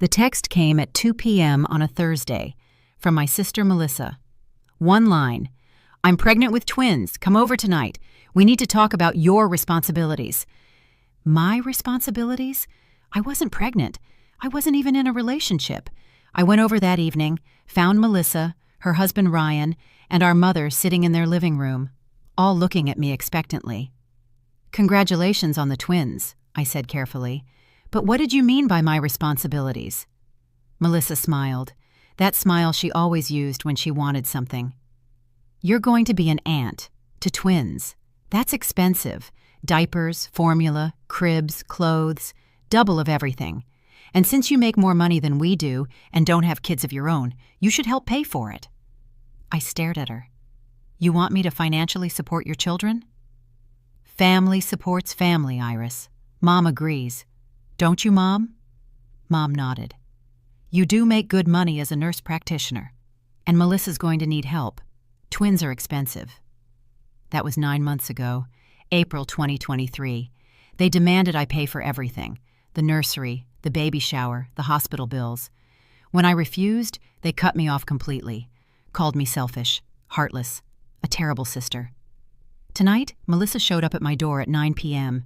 The text came at 2 p.m. on a Thursday from my sister Melissa. One line: "I'm pregnant with twins. Come over tonight. We need to talk about your responsibilities." My responsibilities? I wasn't pregnant. I wasn't even in a relationship. I went over that evening, found Melissa, her husband Ryan, and our mother sitting in their living room, all looking at me expectantly. "Congratulations on the twins," I said carefully. "But what did you mean by my responsibilities?" Melissa smiled, that smile she always used when she wanted something. "You're going to be an aunt to twins. That's expensive. Diapers, formula, cribs, clothes, double of everything. And since you make more money than we do and don't have kids of your own, you should help pay for it." I stared at her. "You want me to financially support your children?" "Family supports family, Iris. Mom agrees. Don't you, Mom?" Mom nodded. "You do make good money as a nurse practitioner. And Melissa's going to need help. Twins are expensive." That was 9 months ago, April 2023. They demanded I pay for everything: the nursery, the baby shower, the hospital bills. When I refused, they cut me off completely, called me selfish, heartless, a terrible sister. Tonight, Melissa showed up at my door at 9 p.m.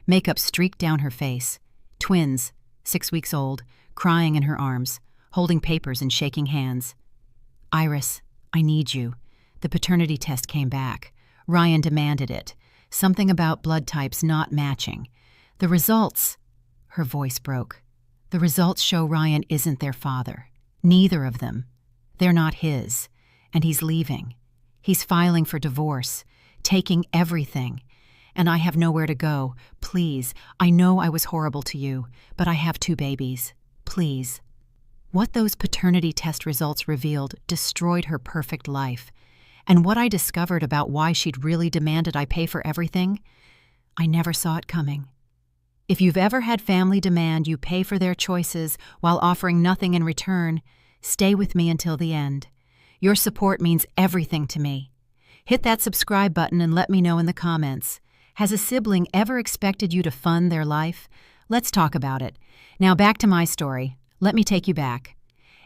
Makeup streaked down her face. Twins, 6 weeks old, crying in her arms, holding papers and shaking hands. "Iris, I need you. The paternity test came back. Ryan demanded it. Something about blood types not matching. The results..." Her voice broke. "The results show Ryan isn't their father. Neither of them. They're not his. And he's leaving. He's filing for divorce, taking everything. And I have nowhere to go. Please, I know I was horrible to you, but I have 2 babies. Please." What those paternity test results revealed destroyed her perfect life. And what I discovered about why she'd really demanded I pay for everything, I never saw it coming. If you've ever had family demand you pay for their choices while offering nothing in return, stay with me until the end. Your support means everything to me. Hit that subscribe button and let me know in the comments. Has a sibling ever expected you to fund their life? Let's talk about it. Now back to my story. Let me take you back.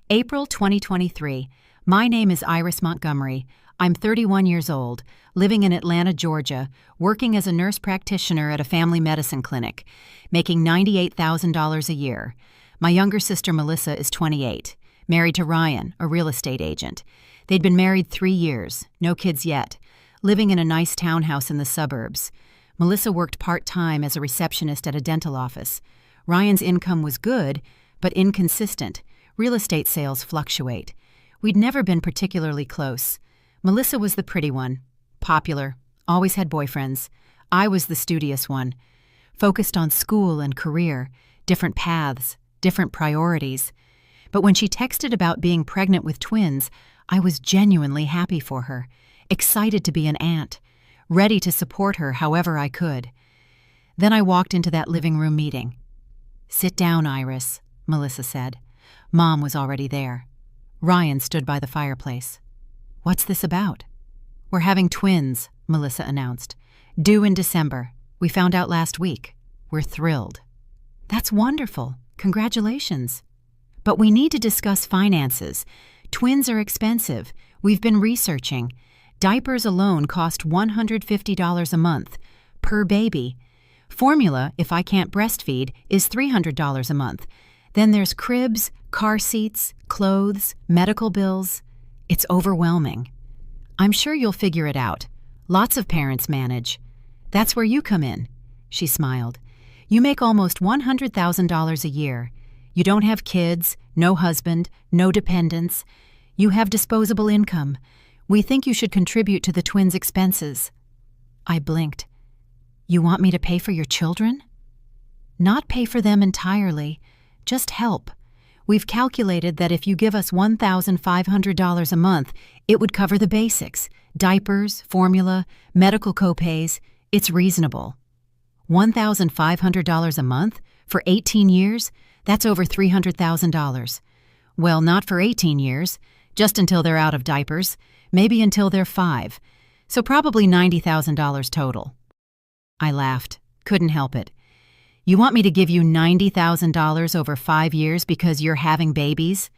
April 2023. My name is Iris Montgomery. I'm 31 years old, living in Atlanta, Georgia, working as a nurse practitioner at a family medicine clinic, making $98,000 a year. My younger sister Melissa is 28, married to Ryan, a real estate agent. They'd been married 3 years, no kids yet, living in a nice townhouse in the suburbs. Melissa worked part-time as a receptionist at a dental office. Ryan's income was good, but inconsistent. Real estate sales fluctuate. We'd never been particularly close. Melissa was the pretty one, popular, always had boyfriends. I was the studious one, focused on school and career, different paths, different priorities. But when she texted about being pregnant with twins, I was genuinely happy for her, excited to be an aunt, ready to support her however I could. Then I walked into that living room meeting. "Sit down, Iris," Melissa said. Mom was already there. Ryan stood by the fireplace. "What's this about?" "We're having twins," Melissa announced. "Due in December. We found out last week. We're thrilled." "That's wonderful. Congratulations." "But we need to discuss finances. Twins are expensive. We've been researching. Diapers alone cost $150 a month, per baby. Formula, if I can't breastfeed, is $300 a month. Then there's cribs, car seats, clothes, medical bills. It's overwhelming. I'm sure you'll figure it out. Lots of parents manage. That's where you come in." She smiled. "You make almost $100,000 a year. You don't have kids, no husband, no dependents. You have disposable income. We think you should contribute to the twins' expenses." I blinked. "You want me to pay for your children?" "Not pay for them entirely. Just help. We've calculated that if you give us $1,500 a month, it would cover the basics: diapers, formula, medical copays. It's reasonable." $1,500 a month? For 18 years? That's over $300,000. Well, not for 18 years, just until they're out of diapers, maybe until they're 5. So probably $90,000 total. I laughed. Couldn't help it. You want me to give you $90,000 over 5 years because you're having babies?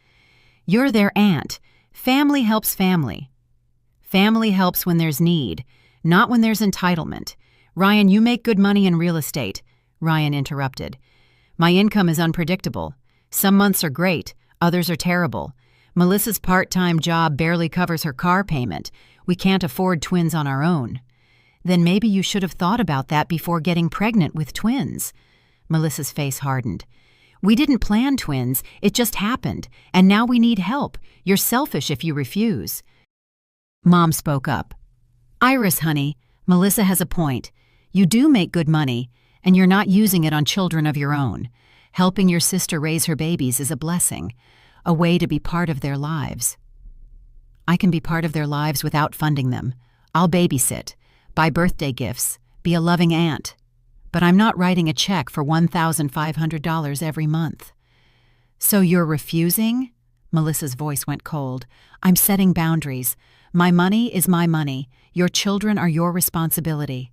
You're their aunt. Family helps family. Family helps when there's need, not when there's entitlement. Ryan, you make good money in real estate. Ryan interrupted. My income is unpredictable. Some months are great, others are terrible. Melissa's part-time job barely covers her car payment. We can't afford twins on our own. Then maybe you should have thought about that before getting pregnant with twins. Melissa's face hardened. We didn't plan twins, it just happened, and now we need help. You're selfish if you refuse. Mom spoke up. Iris, honey, Melissa has a point. You do make good money, and you're not using it on children of your own. Helping your sister raise her babies is a blessing, a way to be part of their lives. I can be part of their lives without funding them. I'll babysit, buy birthday gifts, be a loving aunt. But I'm not writing a check for $1,500 every month. So you're refusing? Melissa's voice went cold. I'm setting boundaries. My money is my money. Your children are your responsibility.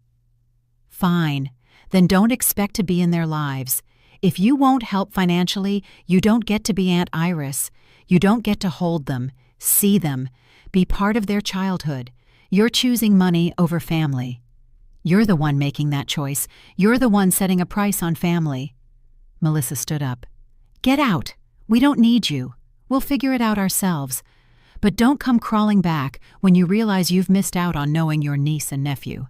Fine. Then don't expect to be in their lives. If you won't help financially, you don't get to be Aunt Iris. You don't get to hold them, see them, be part of their childhood. You're choosing money over family. You're the one making that choice. You're the one setting a price on family. Melissa stood up. Get out. We don't need you. We'll figure it out ourselves. But don't come crawling back when you realize you've missed out on knowing your niece and nephew.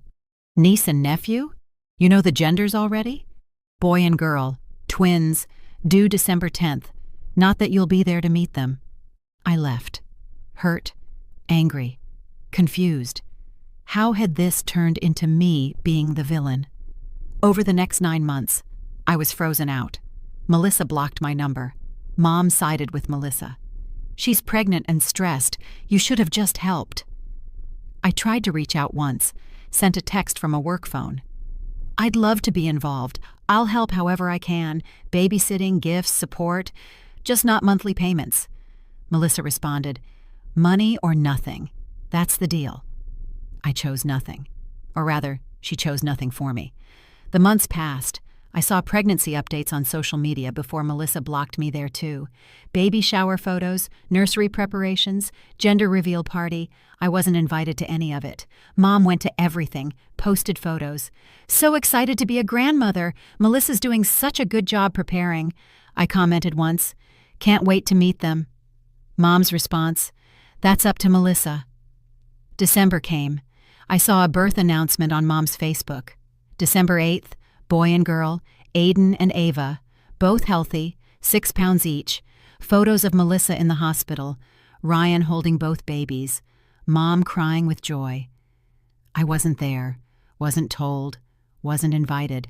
Niece and nephew? You know the genders already? Boy and girl, twins, due December 10th. Not that you'll be there to meet them. I left. Hurt, angry, confused. How had this turned into me being the villain? Over the next 9 months, I was frozen out. Melissa blocked my number. Mom sided with Melissa. She's pregnant and stressed. You should have just helped. I tried to reach out once, sent a text from a work phone. I'd love to be involved. I'll help however I can. Babysitting, gifts, support. Just not monthly payments. Melissa responded, money or nothing. That's the deal. I chose nothing. Or rather, she chose nothing for me. The months passed. I saw pregnancy updates on social media before Melissa blocked me there too. Baby shower photos, nursery preparations, gender reveal party. I wasn't invited to any of it. Mom went to everything, posted photos. So excited to be a grandmother. Melissa's doing such a good job preparing. I commented once. Can't wait to meet them. Mom's response. That's up to Melissa. December came. I saw a birth announcement on Mom's Facebook. December 8th, boy and girl, Aiden and Ava, both healthy, 6 pounds each, photos of Melissa in the hospital, Ryan holding both babies, Mom crying with joy. I wasn't there, wasn't told, wasn't invited.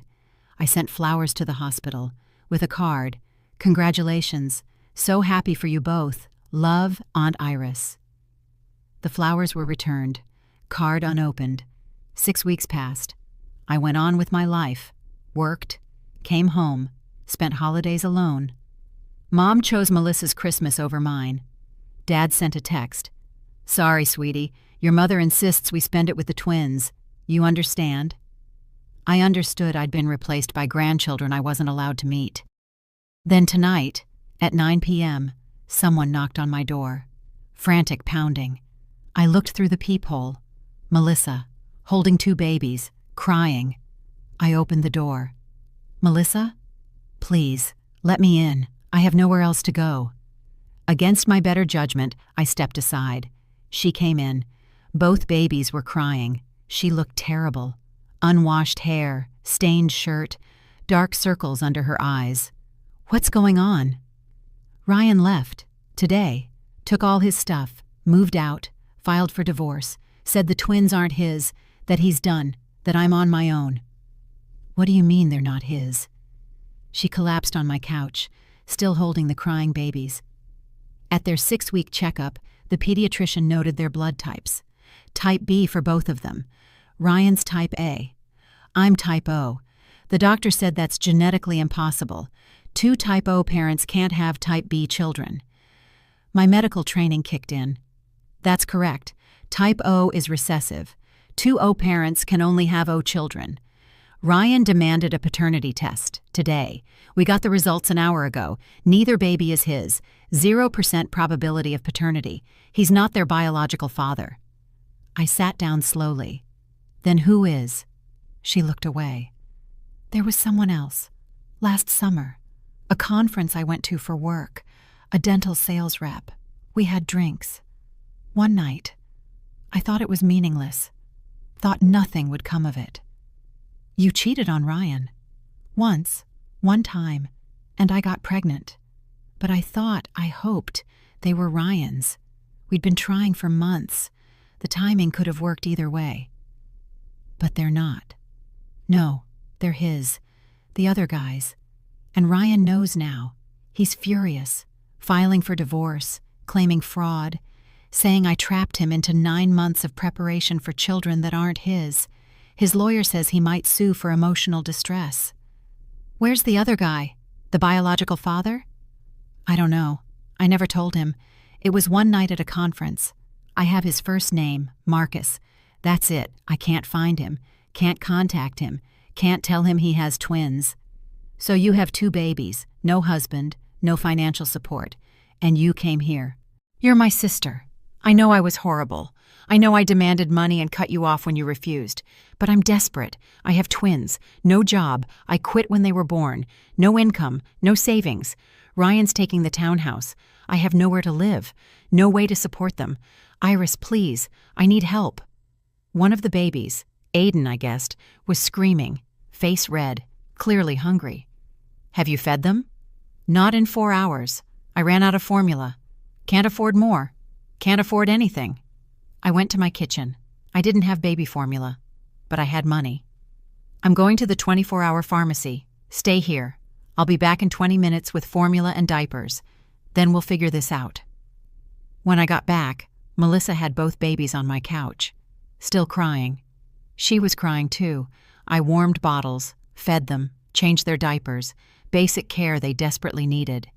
I sent flowers to the hospital, with a card, congratulations, so happy for you both, love, Aunt Iris. The flowers were returned. Card unopened. 6 weeks passed. I went on with my life, worked, came home, spent holidays alone. Mom chose Melissa's Christmas over mine. Dad sent a text. Sorry, sweetie, your mother insists we spend it with the twins. You understand? I understood I'd been replaced by grandchildren I wasn't allowed to meet. Then tonight, at 9 p.m., someone knocked on my door. Frantic pounding. I looked through the peephole. Melissa, holding 2 babies, crying. I opened the door. Melissa? Please, let me in. I have nowhere else to go. Against my better judgment, I stepped aside. She came in. Both babies were crying. She looked terrible. Unwashed hair, stained shirt, dark circles under her eyes. What's going on? Ryan left. Today. Took all his stuff. Moved out. Filed for divorce. Said the twins aren't his, that he's done, that I'm on my own. What do you mean they're not his? She collapsed on my couch, still holding the crying babies. At their 6-week checkup, the pediatrician noted their blood types. Type B for both of them. Ryan's type A. I'm type O. The doctor said that's genetically impossible. 2 type O parents can't have type B children. My medical training kicked in. That's correct. Type O is recessive. 2 O parents can only have O children. Ryan demanded a paternity test today. We got the results an hour ago. Neither baby is his. 0% probability of paternity. He's not their biological father. I sat down slowly. Then who is? She looked away. There was someone else. Last summer. A conference I went to for work. A dental sales rep. We had drinks. One night. I thought it was meaningless. Thought nothing would come of it. You cheated on Ryan. Once, one time, and I got pregnant. But I hoped they were Ryan's. We'd been trying for months. The timing could have worked either way. But they're not. No, they're his. The other guy's. And Ryan knows now. He's furious, filing for divorce, claiming fraud, saying I trapped him into 9 months of preparation for children that aren't his. His lawyer says he might sue for emotional distress. Where's the other guy? The biological father? I don't know. I never told him. It was one night at a conference. I have his first name, Marcus. That's it. I can't find him. Can't contact him. Can't tell him he has twins. So you have 2 babies, no husband, no financial support, and you came here. You're my sister. I know I was horrible. I know I demanded money and cut you off when you refused. But I'm desperate. I have twins, no job. I quit when they were born. No income, no savings. Ryan's taking the townhouse. I have nowhere to live, no way to support them. Iris, please, I need help. One of the babies, Aiden, I guessed, was screaming, face red, clearly hungry. Have you fed them? Not in 4 hours. I ran out of formula. Can't afford more. Can't afford anything. I went to my kitchen. I didn't have baby formula, but I had money. I'm going to the 24-hour pharmacy. Stay here. I'll be back in 20 minutes with formula and diapers. Then we'll figure this out. When I got back, Melissa had both babies on my couch, still crying. She was crying too. I warmed bottles, fed them, changed their diapers, basic care they desperately needed.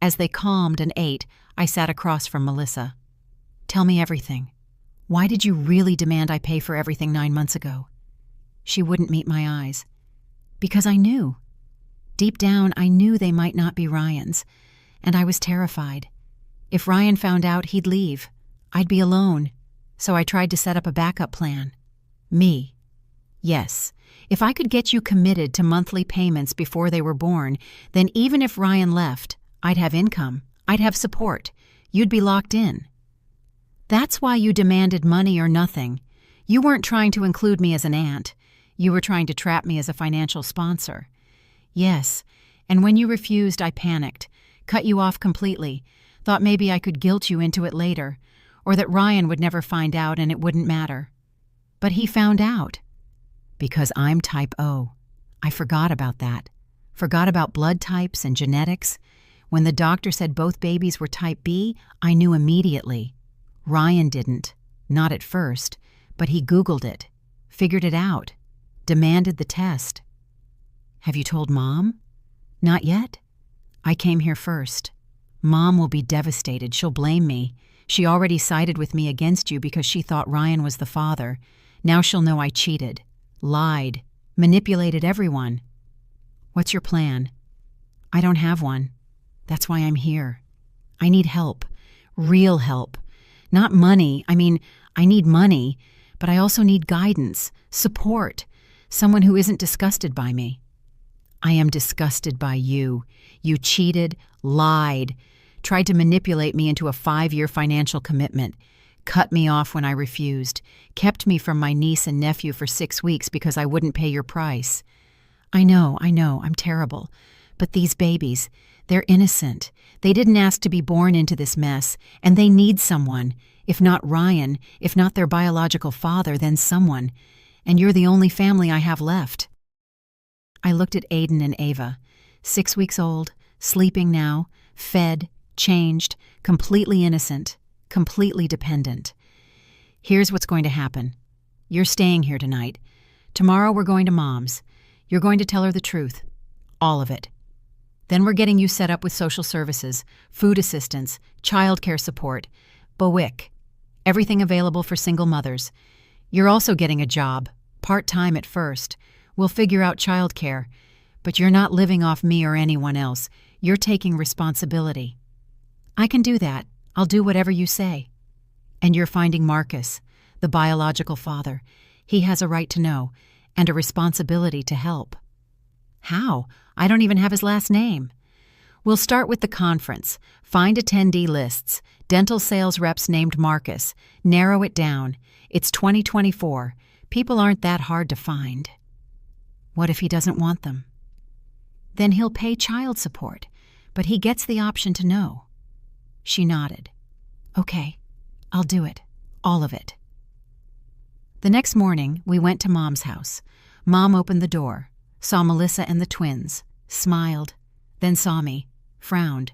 As they calmed and ate, I sat across from Melissa. Tell me everything. Why did you really demand I pay for everything 9 months ago? She wouldn't meet my eyes. Because I knew. Deep down, I knew they might not be Ryan's, and I was terrified. If Ryan found out, he'd leave. I'd be alone. So I tried to set up a backup plan. Me. Yes, if I could get you committed to monthly payments before they were born, then even if Ryan left, I'd have income. I'd have support. You'd be locked in. That's why you demanded money or nothing. You weren't trying to include me as an aunt. You were trying to trap me as a financial sponsor. Yes, and when you refused, I panicked, cut you off completely, thought maybe I could guilt you into it later, or that Ryan would never find out and it wouldn't matter. But he found out. Because I'm type O. I forgot about that. Forgot about blood types and genetics. When the doctor said both babies were type B, I knew immediately. Ryan didn't. Not at first. But he Googled it. Figured it out. Demanded the test. Have you told Mom? Not yet. I came here first. Mom will be devastated. She'll blame me. She already sided with me against you because she thought Ryan was the father. Now she'll know I cheated. Lied. Manipulated everyone. What's your plan? I don't have one. That's why I'm here. I need help. Real help. Not money. I mean, I need money, but I also need guidance, support, someone who isn't disgusted by me. I am disgusted by you. You cheated, lied, tried to manipulate me into a 5-year financial commitment, cut me off when I refused, kept me from my niece and nephew for 6 weeks because I wouldn't pay your price. I know, I'm terrible. But these babies, they're innocent. They didn't ask to be born into this mess, and they need someone. If not Ryan, if not their biological father, then someone. And you're the only family I have left. I looked at Aiden and Ava, 6 weeks old, sleeping now, fed, changed, completely innocent, completely dependent. Here's what's going to happen. You're staying here tonight. Tomorrow we're going to Mom's. You're going to tell her the truth. All of it. Then we're getting you set up with social services, food assistance, childcare support, BOIC, everything available for single mothers. You're also getting a job, part-time at first. We'll figure out childcare. But you're not living off me or anyone else. You're taking responsibility." "I can do that. I'll do whatever you say." "And you're finding Marcus, the biological father. He has a right to know, and a responsibility to help." "How? I don't even have his last name." "We'll start with the conference. Find attendee lists. Dental sales reps named Marcus. Narrow it down. It's 2024. People aren't that hard to find." "What if he doesn't want them?" "Then he'll pay child support, but he gets the option to know." She nodded. "Okay, I'll do it. All of it." The next morning, we went to Mom's house. Mom opened the door, saw Melissa and the twins, smiled, then saw me, frowned.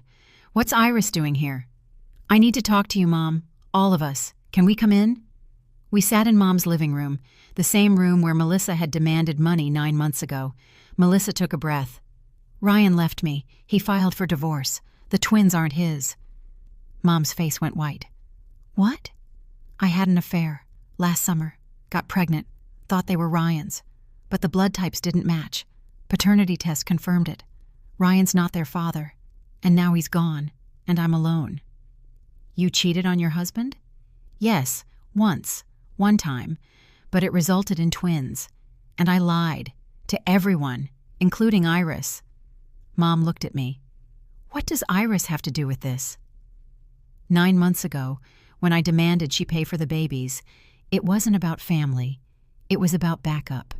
"What's Iris doing here?" "I need to talk to you, Mom. All of us. Can we come in?" We sat in Mom's living room, the same room where Melissa had demanded money 9 months ago. Melissa took a breath. "Ryan left me. He filed for divorce. The twins aren't his." Mom's face went white. "What?" "I had an affair. Last summer. Got pregnant. Thought they were Ryan's. But the blood types didn't match. Paternity test confirmed it. Ryan's not their father. And now he's gone. And I'm alone." "You cheated on your husband?" "Yes, once. One time. But it resulted in twins. And I lied. To everyone, including Iris." Mom looked at me. "What does Iris have to do with this?" 9 months ago, when I demanded she pay for the babies, it wasn't about family. It was about backup.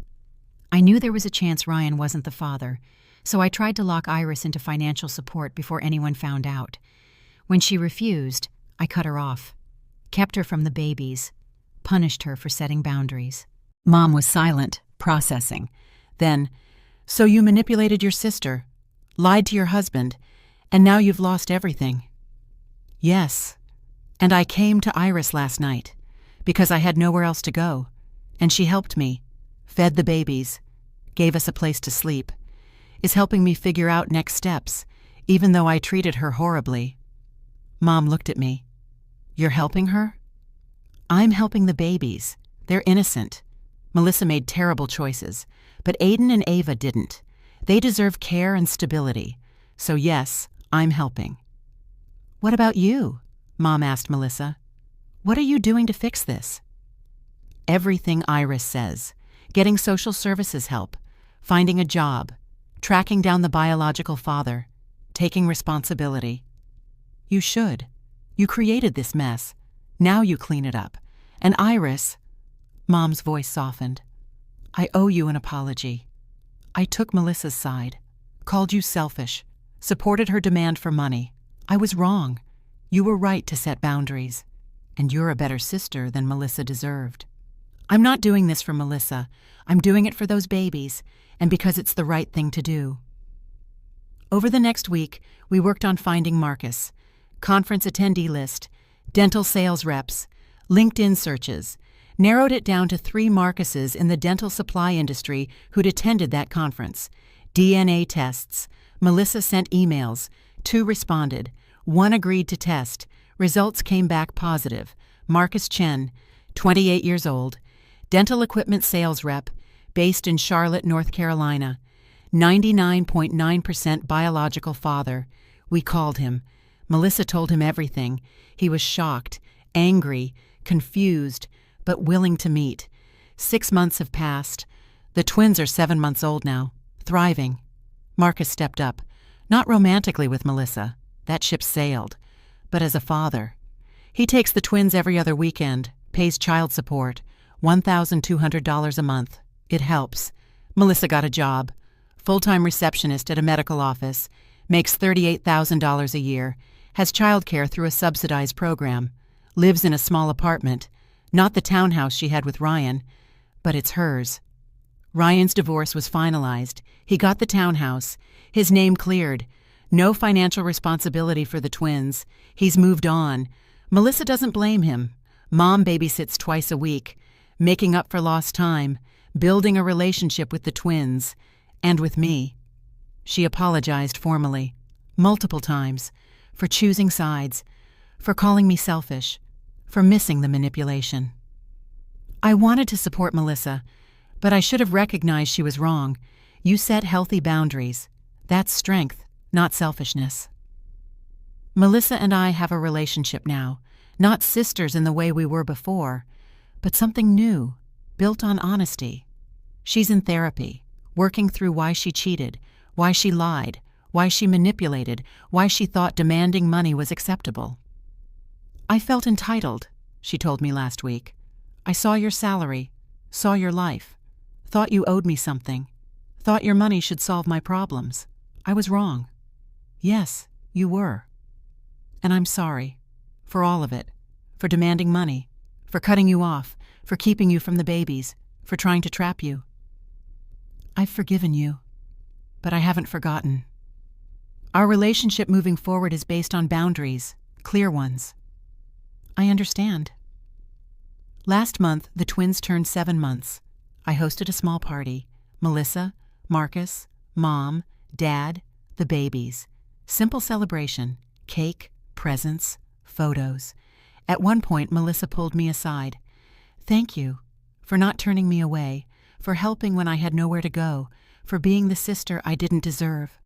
I knew there was a chance Ryan wasn't the father, so I tried to lock Iris into financial support before anyone found out. When she refused, I cut her off, kept her from the babies, punished her for setting boundaries. Mom was silent, processing. Then, "So you manipulated your sister, lied to your husband, and now you've lost everything." "Yes. And I came to Iris last night, because I had nowhere else to go, and she helped me, fed the babies, gave us a place to sleep, is helping me figure out next steps, even though I treated her horribly." Mom looked at me. "You're helping her?" "I'm helping the babies. They're innocent. Melissa made terrible choices, but Aiden and Ava didn't. They deserve care and stability. So yes, I'm helping." "What about you?" Mom asked Melissa. "What are you doing to fix this?" "Everything Iris says. Getting social services help, finding a job, tracking down the biological father, taking responsibility." "You should. You created this mess. Now you clean it up. And Iris," Mom's voice softened, "I owe you an apology. I took Melissa's side, called you selfish, supported her demand for money. I was wrong. You were right to set boundaries. And you're a better sister than Melissa deserved. I'm not doing this for Melissa. I'm doing it for those babies, and because it's the right thing to do." Over the next week, we worked on finding Marcus, conference attendee list, dental sales reps, LinkedIn searches, narrowed it down to 3 Marcuses in the dental supply industry who'd attended that conference. DNA tests. Melissa sent emails. 2 responded. 1 agreed to test. Results came back positive. Marcus Chen, 28 years old, dental equipment sales rep, based in Charlotte, North Carolina. 99.9% biological father. We called him. Melissa told him everything. He was shocked, angry, confused, but willing to meet. 6 months have passed. The twins are 7 months old now, thriving. Marcus stepped up, not romantically with Melissa. That ship sailed. But as a father. He takes the twins every other weekend, pays child support, $1,200 a month. It helps. Melissa got a job. Full-time receptionist at a medical office, makes $38,000 a year, has childcare through a subsidized program, lives in a small apartment, not the townhouse she had with Ryan, but it's hers. Ryan's divorce was finalized. He got the townhouse. His name cleared. No financial responsibility for the twins. He's moved on. Melissa doesn't blame him. Mom babysits twice a week, making up for lost time, building a relationship with the twins, and with me. She apologized formally, multiple times, for choosing sides, for calling me selfish, for missing the manipulation. I wanted to support Melissa, But I should have recognized she was wrong. You set healthy boundaries. That's strength, not selfishness. Melissa and I have a relationship now, not sisters in the way we were before, but something new, built on honesty. She's in therapy, working through why she cheated, why she lied, why she manipulated, why she thought demanding money was acceptable. I felt entitled, she told me last week. I saw your salary, saw your life, thought you owed me something, thought your money should solve my problems. I was wrong. Yes, you were. And I'm sorry. For all of it. For demanding money. For cutting you off. For keeping you from the babies. For trying to trap you. I've forgiven you. But I haven't forgotten. Our relationship moving forward is based on boundaries. Clear ones. I understand. Last month, the twins turned 7 months. I hosted a small party. Melissa, Marcus, Mom, Dad, the babies. Simple celebration. Cake, presents, photos. At one point, Melissa pulled me aside. Thank you for not turning me away, for helping when I had nowhere to go, for being the sister I didn't deserve.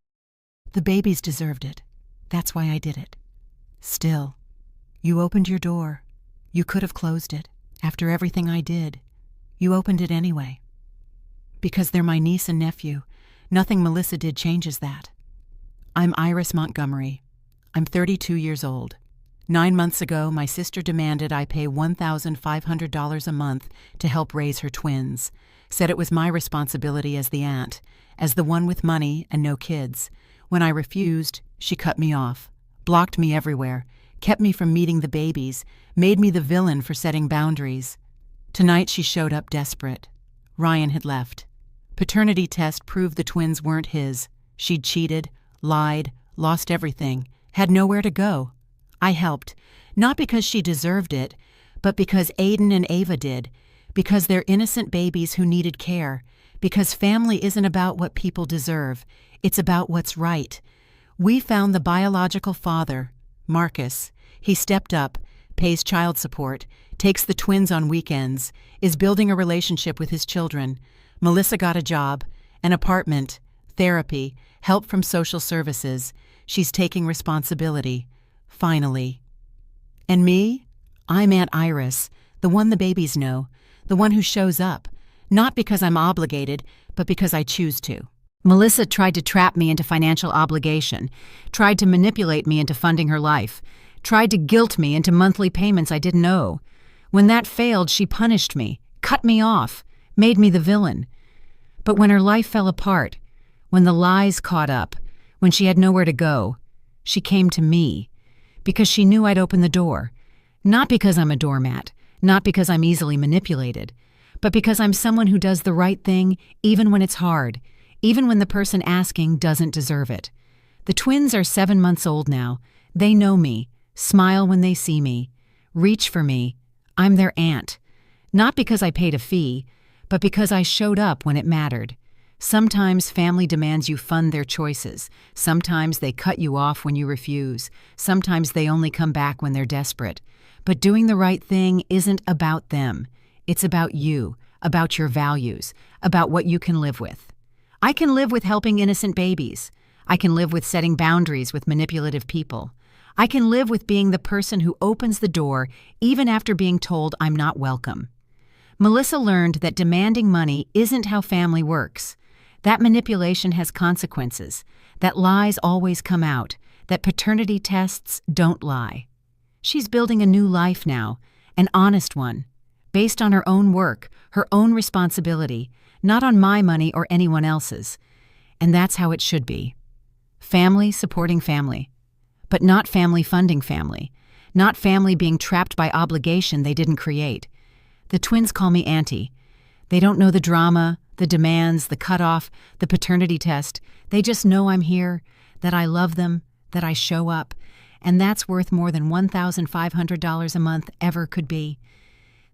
The babies deserved it. That's why I did it. Still, you opened your door. You could have closed it. After everything I did, you opened it anyway. Because they're my niece and nephew, nothing Melissa did changes that. I'm Iris Montgomery. I'm 32 years old. 9 months ago, my sister demanded I pay $1,500 a month to help raise her twins, said it was my responsibility as the aunt, as the one with money and no kids. When I refused, she cut me off, blocked me everywhere, kept me from meeting the babies, made me the villain for setting boundaries. Tonight she showed up desperate. Ryan had left. Paternity test proved the twins weren't his. She'd cheated, lied, lost everything, had nowhere to go. I helped, not because she deserved it, but because Aiden and Ava did, because they're innocent babies who needed care, because family isn't about what people deserve, it's about what's right. We found the biological father, Marcus. He stepped up, pays child support, takes the twins on weekends, is building a relationship with his children. Melissa got a job, an apartment, therapy, help from social services. She's taking responsibility. Finally. And me? I'm Aunt Iris, the one the babies know, the one who shows up, not because I'm obligated, but because I choose to. Melissa tried to trap me into financial obligation, tried to manipulate me into funding her life, tried to guilt me into monthly payments I didn't owe. When that failed, she punished me, cut me off, made me the villain. But when her life fell apart, when the lies caught up, when she had nowhere to go, she came to me, because she knew I'd open the door. Not because I'm a doormat, not because I'm easily manipulated, but because I'm someone who does the right thing even when it's hard, even when the person asking doesn't deserve it. The twins are 7 months old now. They know me, smile when they see me, reach for me. I'm their aunt. Not because I paid a fee, but because I showed up when it mattered. Sometimes family demands you fund their choices. Sometimes they cut you off when you refuse. Sometimes they only come back when they're desperate. But doing the right thing isn't about them. It's about you, about your values, about what you can live with. I can live with helping innocent babies. I can live with setting boundaries with manipulative people. I can live with being the person who opens the door even after being told I'm not welcome. Melissa learned that demanding money isn't how family works. That manipulation has consequences, that lies always come out, that paternity tests don't lie. She's building a new life now, an honest one, based on her own work, her own responsibility, not on my money or anyone else's. And that's how it should be. Family supporting family, but not family funding family, not family being trapped by obligation they didn't create. The twins call me Auntie. They don't know the drama, the demands, the cutoff, the paternity test. They just know I'm here, that I love them, that I show up, and that's worth more than $1,500 a month ever could be.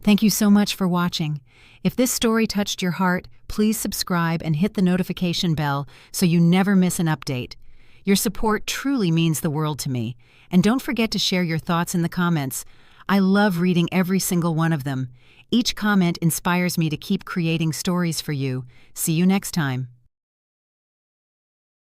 Thank you so much for watching. If this story touched your heart, please subscribe and hit the notification bell so you never miss an update. Your support truly means the world to me. And don't forget to share your thoughts in the comments. I love reading every single one of them. Each comment inspires me to keep creating stories for you. See you next time.